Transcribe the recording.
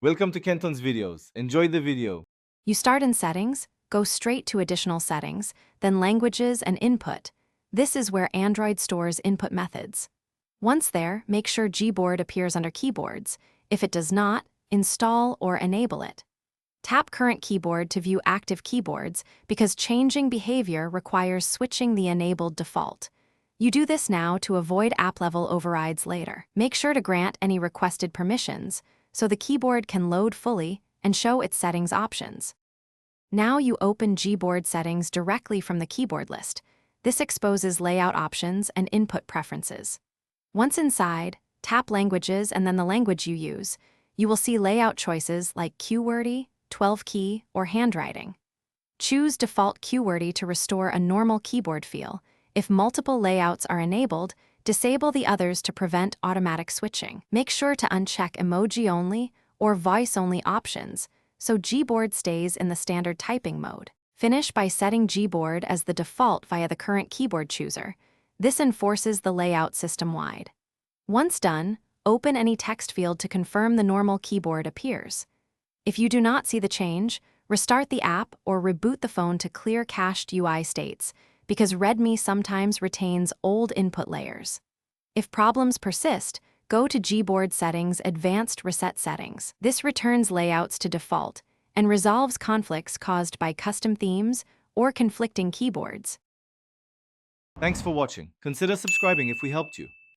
Welcome to Kenton's videos. Enjoy the video. You start in Settings, go straight to Additional Settings, then Languages and Input. This is where Android stores input methods. Once there, make sure Gboard appears under Keyboards. If it does not, install or enable it. Tap Current Keyboard to view active keyboards because changing behavior requires switching the enabled default. You do this now to avoid app-level overrides later. Make sure to grant any requested permissions so the keyboard can load fully and show its settings options. Now you open Gboard settings directly from the keyboard list. This exposes layout options and input preferences. Once inside, tap Languages and then the language you use. You will see layout choices like QWERTY, 12-key, or handwriting. Choose Default QWERTY to restore a normal keyboard feel. If multiple layouts are enabled, disable the others to prevent automatic switching. Make sure to uncheck emoji-only or voice-only options so Gboard stays in the standard typing mode. Finish by setting Gboard as the default via the current keyboard chooser. This enforces the layout system-wide. Once done, open any text field to confirm the normal keyboard appears. If you do not see the change, restart the app or reboot the phone to clear cached UI states, because Redmi sometimes retains old input layers. If problems persist, go to Gboard Settings Advanced Reset Settings. This returns layouts to default and resolves conflicts caused by custom themes or conflicting keyboards. Thanks for watching. Consider subscribing if we helped you.